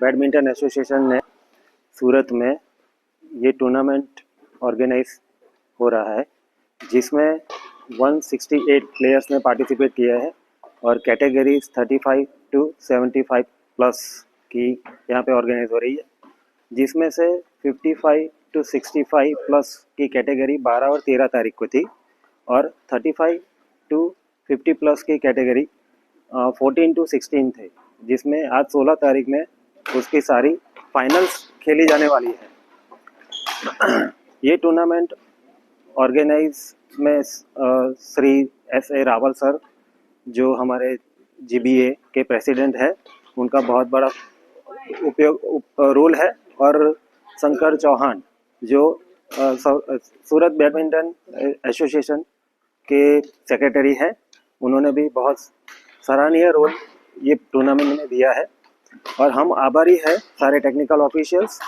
Badminton association ने सूरत में ये टूर्नामेंट ऑर्गेनाइज हो रहा है, जिसमें 168 प्लेयर्स ने पार्टिसिपेट किया है और कैटेगरीज 35 to 75 प्लस की यहाँ पे ऑर्गेनाइज हो रही है, जिसमें से 55 to 65 प्लस की कैटेगरी 12 और 13 तारीख को थी और 35 to 50 प्लस की कैटेगरी 14 to 16 थे, जिसमें आज 16 तारीख में उसकी सारी फाइनल्स खेली जाने वाली है। ये टूर्नामेंट ऑर्गेनाइज में श्री S.A. रावल सर, जो हमारे GBA के प्रेसिडेंट है, उनका बहुत बड़ा रोल है, और शंकर चौहान जो सूरत बैडमिंटन एसोसिएशन के सेक्रेटरी है, उन्होंने भी बहुत सराहनीय रोल ये टूर्नामेंट में दिया है। और हम आभारी है, सारे टेक्निकल ऑफिशियल्स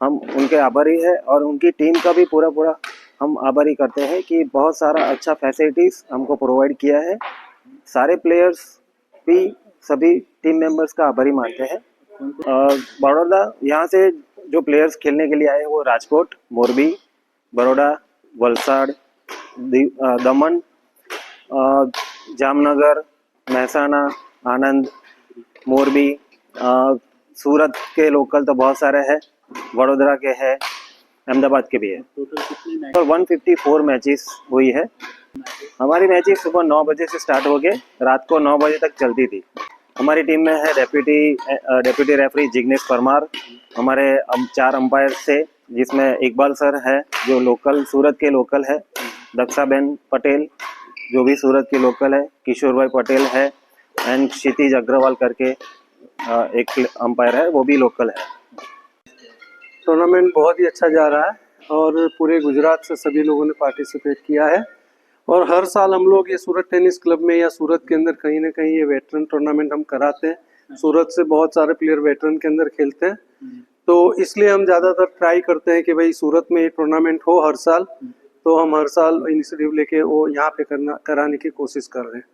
हम उनके आभारी है, और उनकी टीम का भी पूरा हम आभारी करते हैं कि बहुत सारा अच्छा फैसिलिटीज़ हमको प्रोवाइड किया है। सारे प्लेयर्स भी सभी टीम मेंबर्स का आभारी मानते हैं। बड़ौदा यहाँ से जो प्लेयर्स खेलने के लिए आए वो राजकोट, मोरबी, बड़ौदा, वलसाड़, दमन, जामनगर, महसाना, आनंद, मोरबी, सूरत के लोकल तो बहुत सारे हैं, वडोदरा के हैं, अहमदाबाद के भी है। और 154 मैचेस हुई है। हमारी मैचेस सुबह 9 बजे से स्टार्ट हो के रात को 9 बजे तक चलती थी। हमारी टीम में है डेप्यूटी रेफरी जिग्नेश परमार, हमारे 4 अंपायर से, जिसमें इकबाल सर है जो लोकल सूरत के लोकल है, दक्षाबेन पटेल जो भी सूरत के लोकल है, किशोर भाई पटेल है, एंड क्षितिज अग्रवाल करके एक अंपायर है, वो भी लोकल है। टूर्नामेंट बहुत ही अच्छा जा रहा है और पूरे गुजरात से सभी लोगों ने पार्टिसिपेट किया है। और हर साल हम लोग ये सूरत टेनिस क्लब में या सूरत के अंदर कहीं ना कहीं ये वेटरन टूर्नामेंट हम कराते हैं। सूरत से बहुत सारे प्लेयर वेटरन के अंदर खेलते हैं, तो इसलिए हम ज़्यादातर ट्राई करते हैं कि भाई सूरत में ये टूर्नामेंट हो हर साल। तो हम हर साल इनिशिएटिव लेके वो यहाँ पे कराने की कोशिश कर रहे हैं,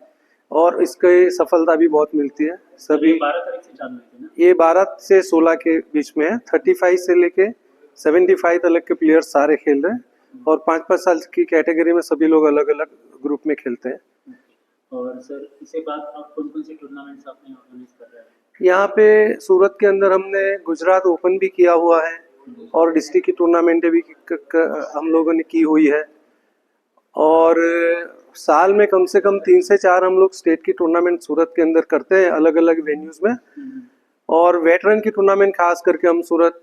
और इसकी सफलता भी बहुत मिलती है। सभी 12 तारीख से चालू है ना? ये 12 से 16 के बीच में है। 35 से लेके 75 तक के प्लेयर्स सारे खेल रहे हैं, और 5-5 साल की कैटेगरी में सभी लोग अलग अलग ग्रुप में खेलते हैं। और सर, इसके बाद आप कौन-कौन से टूर्नामेंट्स आपने ऑर्गेनाइज कर रहे हैं? यहाँ पे सूरत के अंदर हमने गुजरात ओपन भी किया हुआ है, और डिस्ट्रिक्ट की टूर्नामेंटें भी हम लोगों ने की हुई है, और साल में कम से कम 3 से 4 हम लोग स्टेट की टूर्नामेंट सूरत के अंदर करते हैं अलग अलग वेन्यूज में। और वेटरन की टूर्नामेंट खास करके हम सूरत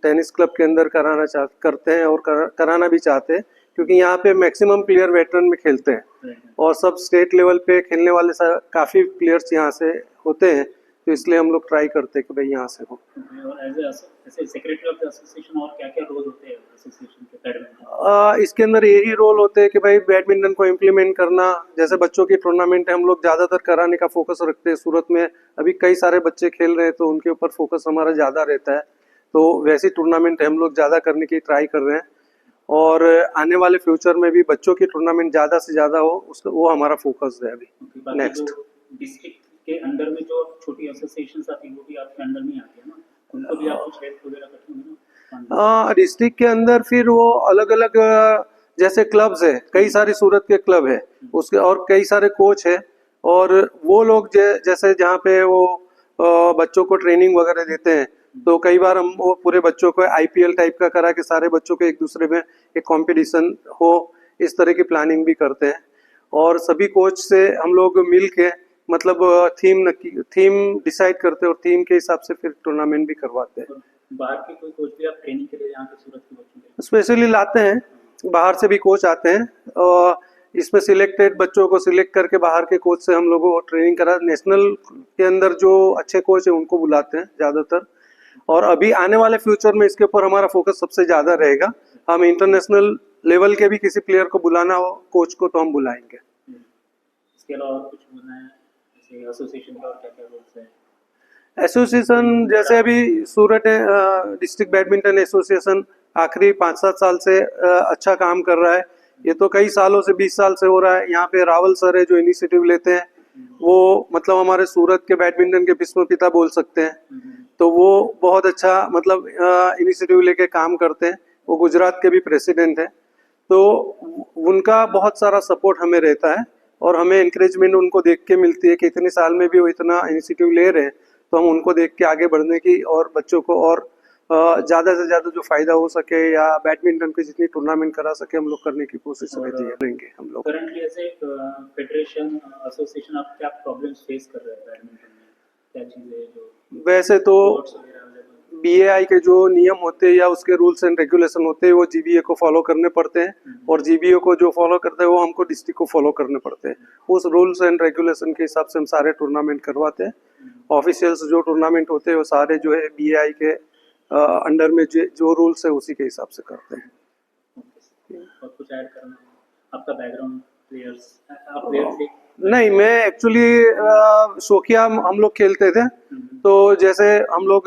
टेनिस क्लब के अंदर करते हैं, और कराना भी चाहते हैं, क्योंकि यहाँ पे मैक्सिमम प्लेयर वेटरन में खेलते हैं, और सब स्टेट लेवल पे खेलने वाले काफ़ी प्लेयर्स यहाँ से होते हैं, तो इसलिए हम लोग ट्राई करते हैं कि भाई यहाँ से हो। और as a secretary of the association और क्या-क्या रोल होते हैं एसोसिएशन के बैडमिंटन? इसके अंदर यही रोल होते हैं कि भाई बैडमिंटन को इम्प्लीमेंट करना। जैसे बच्चों की टूर्नामेंट है, हम लोग ज़्यादातर कराने का फोकस रखते हैं। सूरत में अभी कई सारे बच्चे खेल रहे हैं, तो उनके ऊपर फोकस हमारा ज़्यादा रहता है, तो वैसी टूर्नामेंट हम लोग ज़्यादा करने की ट्राई कर रहे हैं। और आने वाले फ्यूचर में भी बच्चों की टूर्नामेंट ज़्यादा से ज़्यादा हो, उसका वो हमारा फोकस है अभी। नेक्स्ट डिस्ट्रिक्ट के अंडर में जो छोटी एसोसिएशंस आती हैं वो भी आपके अंडर में आती है ना, उनको भी आप कुछ हेल्प वगैरह करते हैं ना? डिस्ट्रिक्ट के अंदर फिर वो अलग अलग जैसे क्लब्स है, कई सारे सूरत के क्लब है उसके, और कई सारे कोच है, और वो लोग जैसे जहाँ पे वो बच्चों को ट्रेनिंग वगैरह देते हैं, तो कई बार हम वो पूरे बच्चों को IPL टाइप का करा के सारे बच्चों को एक दूसरे में एक कंपटीशन हो, इस तरह की प्लानिंग भी करते हैं। और सभी कोच से हम लोग मिल के मतलब थीम डिसाइड करते हैं, और थीम के हिसाब से फिर टूर्नामेंट भी करवाते हैं। बाहर के कोई कोच भी आप ट्रेनिंग के लिए यहाँ पे सूरत के बच्चों के स्पेशली लाते हैं, बाहर से भी कोच आते हैं, और इसमें सिलेक्टेड बच्चों को सिलेक्ट करके बाहर के कोच से हम लोगों को ट्रेनिंग करा। नेशनल के अंदर जो अच्छे कोच हैं उनको बुलाते हैं ज़्यादातर, और अभी आने वाले फ्यूचर में इसके ऊपर हमारा फोकस सबसे ज़्यादा रहेगा। हम इंटरनेशनल लेवल के भी किसी प्लेयर को बुलाना हो कोच को, तो हम बुलाएंगे। इसके अलावा कुछ बोलना है जैसे एसोसिएशन का, और क्या-क्या रोल्स है? एसोसिएशन जैसे अभी सूरत डिस्ट्रिक्ट बैडमिंटन एसोसिएशन आखिरी 5-7 साल से अच्छा काम कर रहा है। ये तो कई सालों से 20 साल से हो रहा है। यहाँ पे रावल सर है जो इनिशिएटिव लेते हैं, वो मतलब हमारे सूरत के बैडमिंटन के विश्व पिता बोल सकते हैं। तो वो बहुत अच्छा मतलब इनिशिएटिव लेके काम करते हैं। वो गुजरात के भी प्रेसिडेंट हैं, तो उनका बहुत सारा सपोर्ट हमें रहता है और हमें इंकरेजमेंट उनको देख के मिलती है कि इतने साल में भी वो इतना इनिशिएटिव ले रहे हैं, तो हम उनको देख के आगे बढ़ने की और बच्चों को और ज़्यादा से ज़्यादा जो फ़ायदा हो सके या बैडमिंटन की जितनी टूर्नामेंट करा सके हम लोग करने की कोशिश रहती है, करेंगे हम लोग। Currently as a federation association आप क्या प्रॉब्लम्स फेस कर रहे हैं बैडमिंटन में, क्या चीज़ें जो वैसे तो कोर्ट्स वगैरह available? बीएआई के जो नियम होते हैं या उसके रूल्स एंड रेगुलेशन होते हैं वो जीबीए को फॉलो करने पड़ते हैं, और जीबीए को जो फॉलो करते हैं वो हमको डिस्ट्रिक्ट को फॉलो करने पड़ते हैं। उस रूल्स एंड रेगुलेशन के हिसाब से हम सारे टूर्नामेंट करवाते हैं। ऑफिशियल्स जो टूर्नामेंट होते हैं वो सारे जो है बीएआई के अंडर में जो रूल्स है उसी के हिसाब से करते हैं। और कुछ ऐड करना है? आपका बैकग्राउंड प्लेयर्स, आप प्लेयर थे? नहीं, मैं एक्चुअली शौकिया हम लोग खेलते थे, तो जैसे हम लोग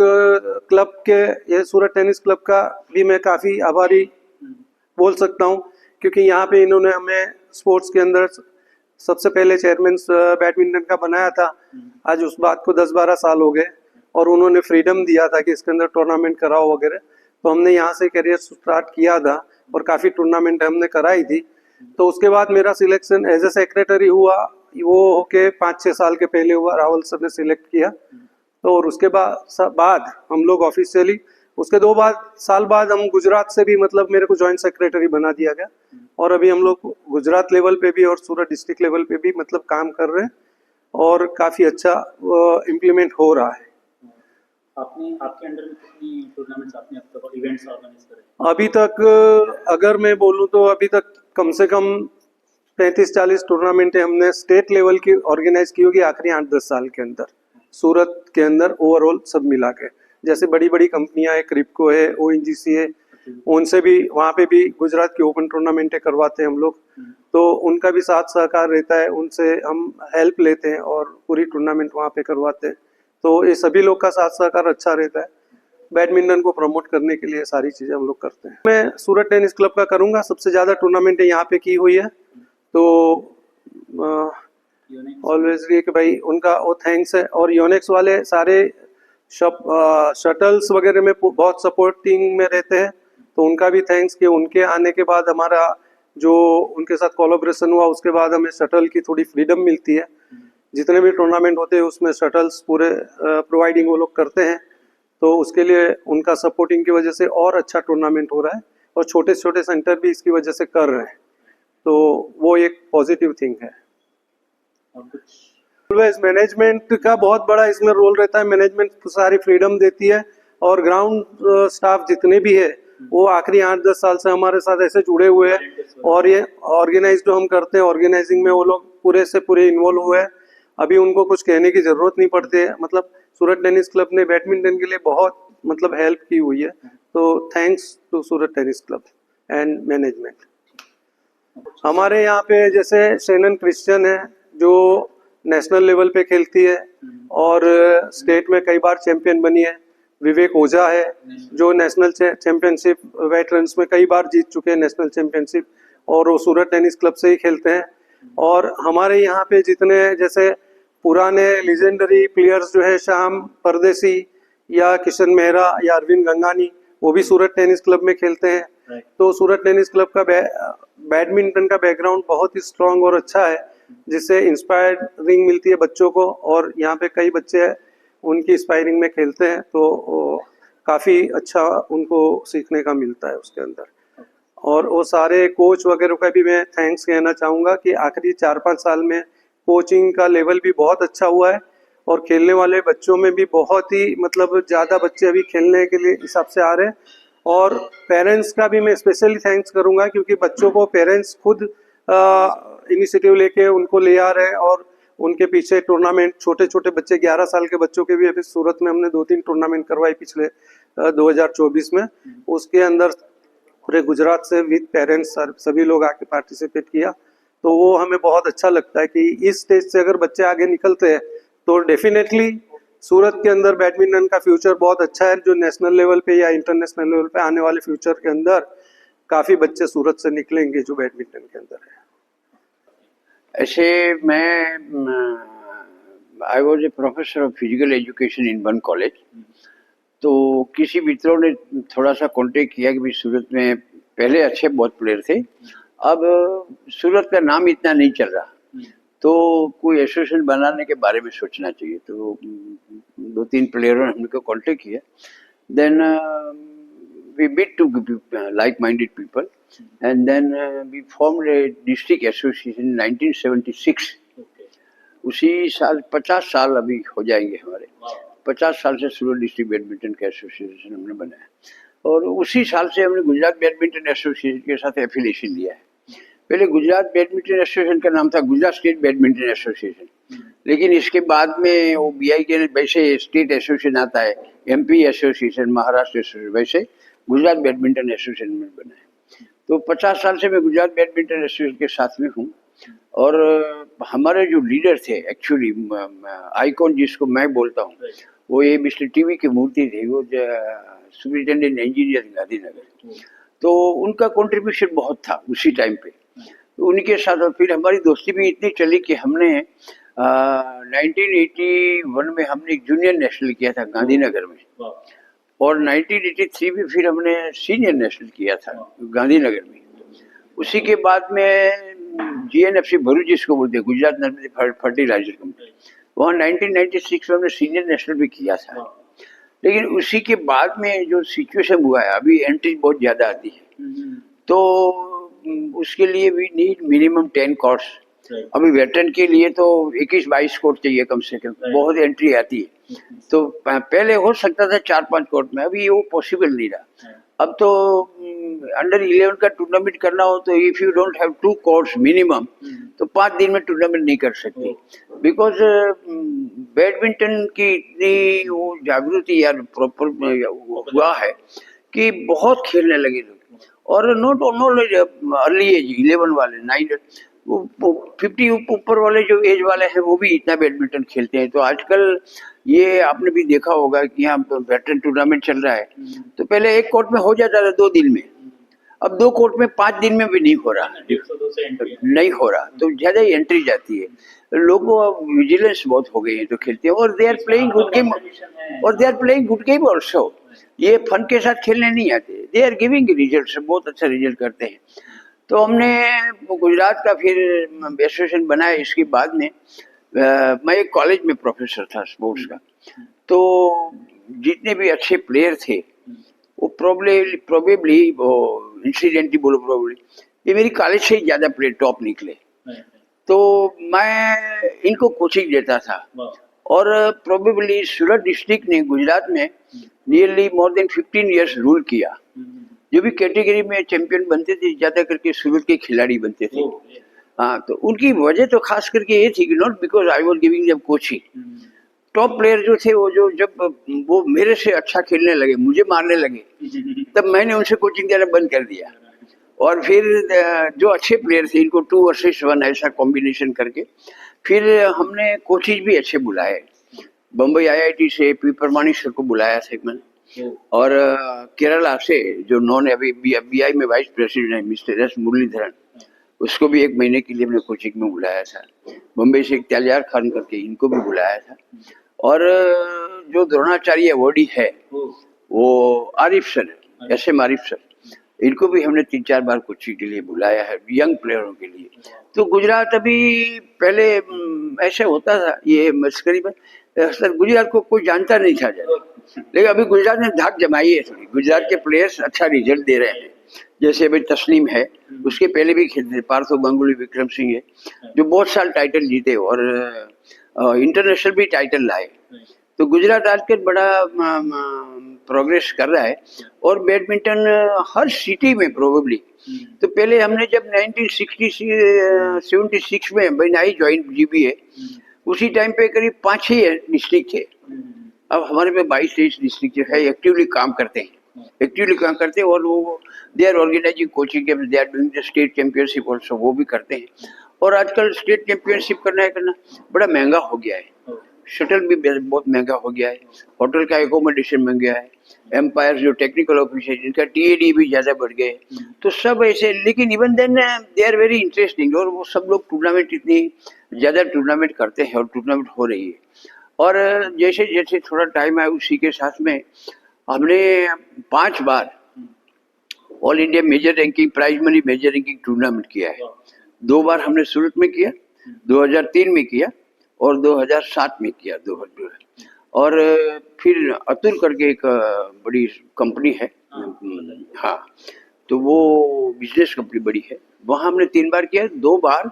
क्लब के ये सूरत टेनिस क्लब का भी मैं काफ़ी आभारी बोल सकता हूँ, क्योंकि यहाँ पे इन्होंने हमें स्पोर्ट्स के अंदर सबसे पहले चेयरमैन बैडमिंटन का बनाया था। आज उस बात को 10-12 साल हो गए और उन्होंने फ्रीडम दिया था कि इसके अंदर टूर्नामेंट कराओ वगैरह, तो हमने यहाँ से करियर स्टार्ट किया था और काफ़ी टूर्नामेंट हमने कराई थी। तो उसके बाद मेरा सिलेक्शन एज ए सेक्रेटरी हुआ, वो होके 5-6 साल के पहले हुआ, राहुल सर ने सिलेक्ट किया। तो और उसके बाद हम लोग ऑफिशियली उसके 2 साल बाद हम गुजरात से भी मतलब मेरे को जॉइंट सेक्रेटरी बना दिया गया, और अभी हम लोग गुजरात लेवल पे भी और सूरत डिस्ट्रिक्ट लेवल पे भी मतलब काम कर रहे हैं और काफ़ी अच्छा इम्प्लीमेंट हो रहा है। आपने आपके अंडर में कितनी टूर्नामेंट्स आपने अब तक इवेंट्स ऑर्गेनाइज करे? अभी तक अगर मैं बोलूँ तो अभी तक कम से कम 35-40 टूर्नामेंटें हमने स्टेट लेवल की ऑर्गेनाइज की होगी आखिरी 8-10 साल के अंदर, सूरत के अंदर ओवरऑल सब मिला के। जैसे बड़ी बड़ी कंपनियां है, क्रिप्को है, ओएनजीसी है, उनसे भी वहाँ पे भी गुजरात की ओपन टूर्नामेंटें करवाते हैं हम लोग, तो उनका भी साथ सहकार रहता है, उनसे हम हेल्प लेते हैं और पूरी टूर्नामेंट वहाँ पे करवाते हैं। तो ये सभी लोग का साथ सहकार अच्छा रहता है। बैडमिंटन को प्रमोट करने के लिए सारी चीज़ें हम लोग करते हैं। मैं सूरत टेनिस क्लब का करूँगा, सबसे ज़्यादा टूर्नामेंटें यहाँ पे की हुई है, तो ऑलवेज ये कि भाई उनका वो थैंक्स है। और योनेक्स वाले सारे शटल्स वगैरह में बहुत सपोर्टिंग में रहते हैं, तो उनका भी थैंक्स कि उनके आने के बाद हमारा जो उनके साथ कोलैबोरेशन हुआ उसके बाद हमें शटल की थोड़ी फ्रीडम मिलती है। जितने भी टूर्नामेंट होते हैं उसमें शटल्स पूरे प्रोवाइडिंग वो लोग करते हैं, तो उसके लिए उनका सपोर्टिंग की वजह से और अच्छा टूर्नामेंट हो रहा है और छोटे छोटे सेंटर भी इसकी वजह से कर रहे हैं, तो वो एक पॉजिटिव थिंग है। और कुछ ऑलवेज मैनेजमेंट का बहुत बड़ा इसमें रोल रहता है। मैनेजमेंट सारी फ्रीडम देती है और ग्राउंड स्टाफ जितने भी है वो आखिरी 8-10 साल से हमारे साथ ऐसे जुड़े हुए हैं, और ये ऑर्गेनाइज जो हम करते हैं ऑर्गेनाइजिंग में वो लोग पूरे से पूरे इन्वॉल्व हुए हैं। अभी उनको कुछ कहने की ज़रूरत नहीं पड़ती है, मतलब सूरत टेनिस क्लब ने बैडमिंटन के लिए बहुत मतलब हेल्प की हुई है, तो thanks to Surat tennis club and management. हमारे यहाँ पे जैसे शेनन क्रिश्चियन है जो नेशनल लेवल पे खेलती है और स्टेट में कई बार चैंपियन बनी है। विवेक ओझा है जो नेशनल चैंपियनशिप वेटरन्स में कई बार जीत चुके हैं नेशनल चैंपियनशिप, और वो सूरत टेनिस क्लब से ही खेलते हैं। और हमारे यहाँ पे जितने जैसे पुराने लीजेंडरी प्लेयर्स जो है श्याम परदेसी या किशन मेहरा या अरविंद गंगानी, वो भी सूरत टेनिस क्लब में खेलते हैं। तो सूरत टेनिस क्लब का बैडमिंटन का बैकग्राउंड बहुत ही स्ट्रांग और अच्छा है, जिससे इंस्पायरिंग मिलती है बच्चों को, और यहाँ पे कई बच्चे उनकी इंस्पायरिंग में खेलते हैं, तो काफ़ी अच्छा उनको सीखने का मिलता है उसके अंदर। और वो सारे कोच वगैरह का भी मैं थैंक्स कहना चाहूँगा कि आखिरी 4-5 साल में कोचिंग का लेवल भी बहुत अच्छा हुआ है और खेलने वाले बच्चों में भी बहुत ही मतलब ज़्यादा बच्चे अभी खेलने के लिए हिसाब से आ रहे हैं। और पेरेंट्स का भी मैं स्पेशली थैंक्स करूँगा, क्योंकि बच्चों को पेरेंट्स खुद इनिशिएटिव लेके उनको ले आ रहे हैं और उनके पीछे टूर्नामेंट, छोटे छोटे बच्चे 11 साल के बच्चों के भी अभी सूरत में हमने 2-3 टूर्नामेंट करवाई पिछले 2024 में। उसके अंदर पूरे गुजरात से विद पेरेंट्स सभी लोग आके पार्टिसिपेट किया, तो वो हमें बहुत अच्छा लगता है कि इस स्टेज से अगर बच्चे आगे निकलते हैं तो डेफिनेटली सूरत के अंदर बैडमिंटन का फ्यूचर बहुत अच्छा है, जो नेशनल लेवल पे या इंटरनेशनल लेवल पे आने वाले फ्यूचर के अंदर काफ़ी बच्चे सूरत से निकलेंगे जो बैडमिंटन के अंदर है। ऐसे मैं I was a professor of physical education in one college, तो किसी मित्रों ने थोड़ा सा कांटेक्ट किया कि भाई सूरत में पहले अच्छे बहुत प्लेयर थे, अब सूरत का नाम इतना नहीं चल रहा, तो कोई एसोसिएशन बनाने के बारे में सोचना चाहिए। तो 2-3 प्लेयरों ने हमको कांटेक्ट किया। Then we meet to like-minded people, and then we formed a district association in 1976. उसी साल 50 साल अभी हो जाएंगे हमारे। 50 साल से सूरत डिस्ट्रिक्ट बैडमिंटन का एसोसिएशन हमने बनाया, और उसी साल से हमने गुजरात बैडमिंटन एसोसिएशन के साथ एफिलिएशन लिया है। पहले गुजरात बैडमिंटन एसोसिएशन का नाम था गुजरात स्टेट बैडमिंटन एसोसिएशन, लेकिन इसके बाद में वो बीआई के वैसे स्टेट एसोसिएशन आता है, एमपी एसोसिएशन, महाराष्ट्र एसोसिएशन, वैसे गुजरात बैडमिंटन एसोसिएशन में बना है। तो 50 साल से मैं गुजरात बैडमिंटन एसोसिएशन के साथ में हूँ। और हमारे जो लीडर थे, एक्चुअली आइकॉन जिसको मैं बोलता हूँ, वो ये मिस्टर टीवी की मूर्ति थी, वो सुपरिटेंडेंट इंजीनियर गांधीनगर। तो उनका कंट्रीब्यूशन बहुत था उसी टाइम पे, तो उनके साथ। और फिर हमारी दोस्ती भी इतनी चली कि हमने 1981 में हमने एक जूनियर नेशनल किया था गांधीनगर में, और 1983 में फिर हमने सीनियर नेशनल किया था गांधीनगर में। उसी के बाद में जीएनएफसी भरूच जिसको बोलते हैं, गुजरात नर्मदा फर्टिलाइजर कंपनी, वहाँ 1996 में हमने सीनियर नेशनल भी किया था। लेकिन उसी के बाद में जो सिचुएशन हुआ है, अभी एंट्री बहुत ज़्यादा आती है, तो उसके लिए भी नीड मिनिमम 10 कोर्ट्स। अभी वेटरन के लिए तो 21-22 कोर्ट चाहिए कम से कम, बहुत एंट्री आती है। तो पहले हो सकता था 4-5 कोर्ट में, अभी वो पॉसिबल नहीं रहा। अब तो अंडर 11 का टूर्नामेंट करना हो तो if you don't have 2 courts minimum, तो 5 दिन में टूर्नामेंट नहीं कर सकते, बिकॉज बैडमिंटन की इतनी वो जागृति यार प्रॉपर हुआ है कि बहुत खेलने लगे लोग। और नॉट ओनली अर्ली एज 11 वाले, 9 50 ऊपर वाले जो एज वाले हैं वो भी इतना बैडमिंटन खेलते हैं। तो आजकल ये आपने भी देखा होगा कि यहाँ वेटरन टूर्नामेंट चल रहा है, तो पहले एक कोर्ट में हो जाता था 2 दिन में, अब 2 कोर्ट में 5 दिन में भी नहीं हो रहा, नहीं हो रहा, तो ज्यादा ही एंट्री जाती है। लोगों विजिलेंस बहुत हो गई है तो खेलते हैं, और they are playing good game, और they are playing good game also. ये फन के साथ खेलने नहीं आते, दे आर गिविंग रिजल्ट, बहुत अच्छा रिजल्ट करते हैं। तो हमने गुजरात का फिर एसोसिएशन बनाया। इसके बाद में मैं एक कॉलेज में प्रोफेसर था स्पोर्ट्स का, तो जितने भी अच्छे प्लेयर थे वो प्रोबेबली वो इंसिडेंटली बोलो, प्रोबेबली ये मेरी कॉलेज से ही ज़्यादा प्लेयर टॉप निकले। तो मैं इनको कोचिंग देता था, और प्रोबेबली सूरत डिस्ट्रिक्ट ने गुजरात में nearly more than 15 years rule किया। जो भी कैटेगरी में चैंपियन बनते थे ज्यादा करके सूरत के खिलाड़ी बनते थे। हाँ, तो उनकी वजह तो खास करके ये थी कि not because I was giving them coaching, top player जो थे वो जब वो मेरे से अच्छा खेलने लगे, मुझे मारने लगे, तब मैंने उनसे कोचिंग देना बंद कर दिया। और फिर जो अच्छे प्लेयर थे इनको 2 वर्सेस 1 ऐसा कॉम्बिनेशन करके फिर हमने कोचेज भी अच्छे बुलाए। बम्बई आईआईटी से पी परमानी सर को बुलाया था मैंने, और केरला से जो नॉन अभी बीआई में वाइस प्रेसिडेंट है मिस्टर एस मुरलीधरन, उसको भी 1 महीने के लिए हमने कोचिंग में बुलाया था। बम्बई से एक त्यालियार खान करके, इनको भी बुलाया था। और जो द्रोणाचार्य अवॉर्डी है वो Arif sir, SM Arif sir, इनको भी हमने 3-4 बार कोचिंग के लिए बुलाया है यंग प्लेयरों के लिए। तो गुजरात अभी पहले ऐसे होता था, ये मस्करी में सर गुजरात को कोई जानता नहीं था ज़्यादा, लेकिन अभी गुजरात ने धाक जमाई है थोड़ी, गुजरात के प्लेयर्स अच्छा रिजल्ट दे रहे हैं। जैसे अभी तस्लीम है, उसके पहले भी खेलते, पार्थो गांगुली, विक्रम सिंह है जो बहुत साल टाइटल जीते और इंटरनेशनल भी टाइटल लाए। तो गुजरात आजकल बड़ा प्रोग्रेस कर रहा है, और बैडमिंटन हर सिटी में प्रोबेबली। तो पहले हमने जब 1976 में व्हेन आई जॉइन GBA, उसी टाइम पे करीब 5-6 डिस्ट्रिक्ट थे। अब हमारे पे 22-23 डिस्ट्रिक्ट जो है एक्टिवली काम करते हैं, और वो they are organising coaching, they are doing the state championship also, वो भी करते हैं। और आजकल स्टेट चैंपियनशिप करना बड़ा महंगा हो गया है, शटल भी बहुत महंगा हो गया है, होटल का एकोमोडेशन महंगा है, एम्पायर जो टेक्निकल ऑफिसर इनका TAD भी ज़्यादा बढ़ गए। तो सब ऐसे, लेकिन even then they are very interesting, और वो सब लोग टूर्नामेंट इतनी ज़्यादा टूर्नामेंट करते हैं और टूर्नामेंट हो रही है। और जैसे जैसे थोड़ा टाइम आया उसी के साथ में हमने 5 बार all India major ranking prize money major ranking tournament किया है। 2 बार हमने सूरत में किया, 2003 में किया और 2007 में किया 2 बार। और फिर अतुल करके एक बड़ी कंपनी है, हाँ, तो वो बिजनेस कंपनी बड़ी है, वहाँ हमने 3 बार किया। 2 बार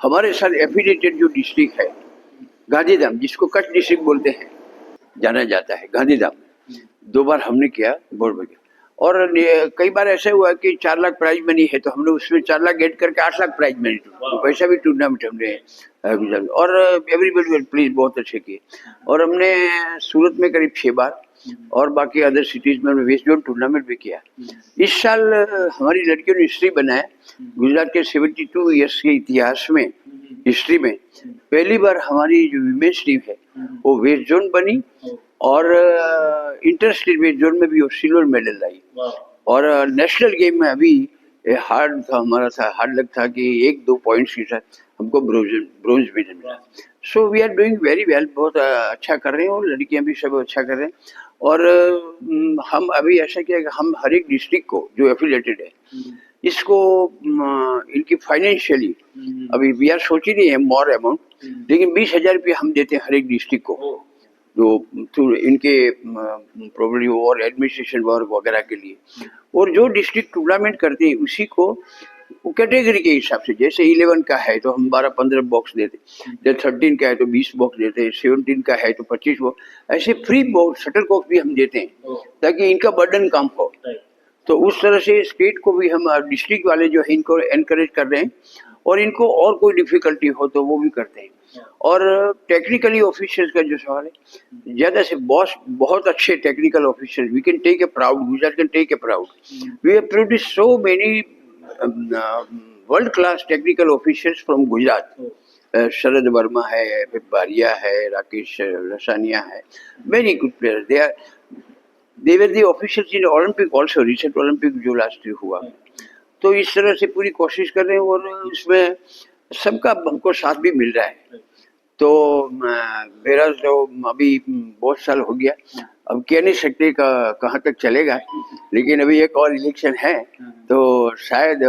हमारे साथ एफिलिएटेड जो डिस्ट्रिक्ट है गांधीधाम, जिसको कच्छ डिस्ट्रिक्ट बोलते हैं, जाना जाता है गांधीधाम, 2 बार हमने किया बोर्ड में। और कई बार ऐसा हुआ कि 4 लाख प्राइज मनी है तो हमने उसमें 4 लाख गेट करके 8 लाख प्राइज मनी, तो वैसा भी टूर्नामेंट हमने और एवरीबॉडी प्लीज बहुत अच्छे किए। और हमने सूरत में करीब 6 बार और बाकी अदर सिटीज में वेस्ट जोन टूर्नामेंट भी किया। इस साल हमारी लड़कियों ने हिस्ट्री बनाया, गुजरात के 72 ईयर्स के इतिहास में हिस्ट्री में पहली बार हमारी जो विमेन्स टीम है वो वेस्ट जोन बनी और इंटर स्टेट वेस्ट जोन में भी वो सिल्वर मेडल लाई। और नेशनल गेम में अभी हार्ड था, हमारा था हार्ड लग था कि 1-2 पॉइंट्स के साथ हमको ब्रोंज मेडल मिला। So we are doing very well, बहुत अच्छा कर रहे हैं और लड़कियां भी सब अच्छा कर रहे हैं। और हम अभी ऐसा किया कि हम हर एक डिस्ट्रिक्ट को जो एफिलिएटेड है इसको इनकी फाइनेंशियली अभी वी आर सोच ही नहीं है मोर अमाउंट, लेकिन 20,000 रुपये हम देते हैं हर एक डिस्ट्रिक्ट को, जो थ्रू इनके प्रोबेबली और एडमिनिस्ट्रेशन वर्क वगैरह के लिए। और जो डिस्ट्रिक्ट टूर्नामेंट करते हैं उसी को वो कैटेगरी के हिसाब से, जैसे 11 का है तो हम 12-15 बॉक्स देते, जैसे 13 का है तो 20 बॉक्स देते हैं, 17 का है तो 25 बॉक्स, ऐसे फ्री बॉक्स शटल कॉक भी हम देते हैं ताकि इनका बर्डन कम हो। तो उस तरह से स्टेट को भी हम डिस्ट्रिक्ट वाले जो है इनको एनकरेज कर रहे हैं और इनको और कोई डिफिकल्टी हो तो वो भी करते हैं। और टेक्निकली ऑफिसर्स का जो सवाल है, ज्यादा से बहुत अच्छे technical officers we can take a proud, Gujarat can take a proud, we have produced so many world class technical officers from Gujarat. Sharad Verma है, बारिया है, राकेश रसानिया है, very good players. they were the officials in Olympic also, recent Olympic जो last हुआ। तो इस तरह से पूरी कोशिश कर रहे हैं और इसमें सबका हमको साथ भी मिल रहा है। तो मेरा जो अभी बहुत साल हो गया, अब कह नहीं सकते कहाँ तक चलेगा, लेकिन अभी एक और इलेक्शन है तो शायद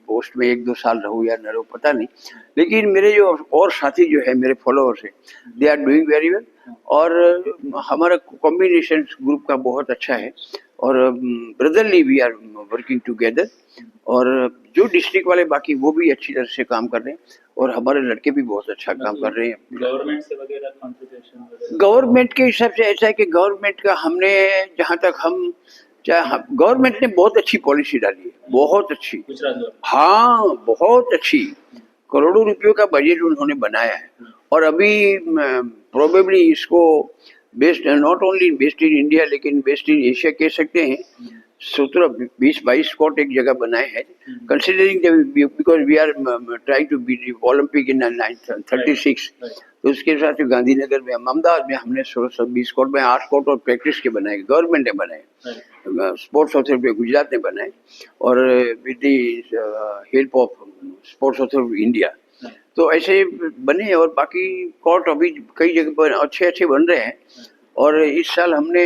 पोस्ट में 1-2 साल रहूँ या न रहूँ पता नहीं, लेकिन मेरे जो और साथी जो है मेरे फॉलोअर्स है they are doing very well. और हमारा कॉम्बिनेशन ग्रुप का बहुत अच्छा है और brotherly we are working together. और जो डिस्ट्रिक्ट वाले बाकी वो भी अच्छी तरह से काम कर रहे हैं और हमारे लड़के भी बहुत अच्छा काम कर रहे हैं। गवर्नमेंट से वगैरह कंट्रीब्यूशन, गवर्नमेंट के हिसाब से ऐसा है कि गवर्नमेंट का हमने जहाँ तक हम गवर्नमेंट ने बहुत अच्छी पॉलिसी डाली है, बहुत अच्छी, हाँ बहुत अच्छी, करोड़ों रुपयों का बजट उन्होंने बनाया है। और अभी प्रोबेबली इसको based not only based in India लेकिन बेस्ड इन एशिया कह सकते हैं। 17-20-22 कोर्ट एक जगह बनाए हैं, considering because we are trying to be Olympic in 36। तो उसके साथ गांधीनगर में, अहमदाबाद में हमने 16-20 कोर्ट में 8 कोर्ट और प्रैक्टिस के बनाए, गवर्नमेंट ने बनाए, स्पोर्ट्स अथॉरिटी गुजरात ने बनाए और with the help of sports authority India. तो ऐसे बने और बाकी कोर्ट अभी कई जगह अच्छे बन रहे हैं। और इस साल हमने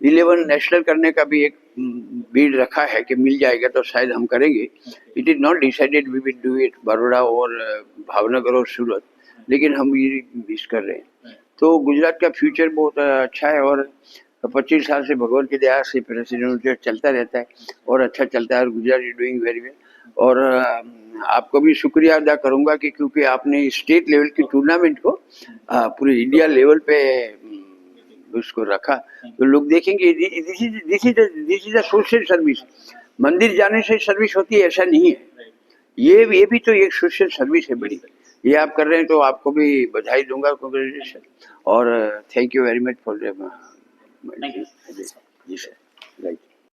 11 नेशनल करने का भी एक बीड रखा है कि मिल जाएगा तो शायद हम करेंगे। It is not decided we will do it Baroda और भावनगर और सूरत, लेकिन हम ये मिस कर रहे हैं। तो गुजरात का फ्यूचर बहुत अच्छा है और 25 साल से भगवान की दया से प्रेसिडेंट चलता रहता है और अच्छा चलता है और Gujarat is doing very well. और आपको भी शुक्रिया अदा करूंगा कि क्योंकि आपने स्टेट लेवल की टूर्नामेंट को पूरे इंडिया लेवल पे उसको रखा, तो लोग देखेंगे this is a social service. मंदिर जाने से सर्विस होती है ऐसा नहीं है, ये भी तो एक सोशल सर्विस है बड़ी, ये आप कर रहे हैं तो आपको भी बधाई दूंगा, कांग्रेचुलेशन और thank you very much for जी सर, राइट।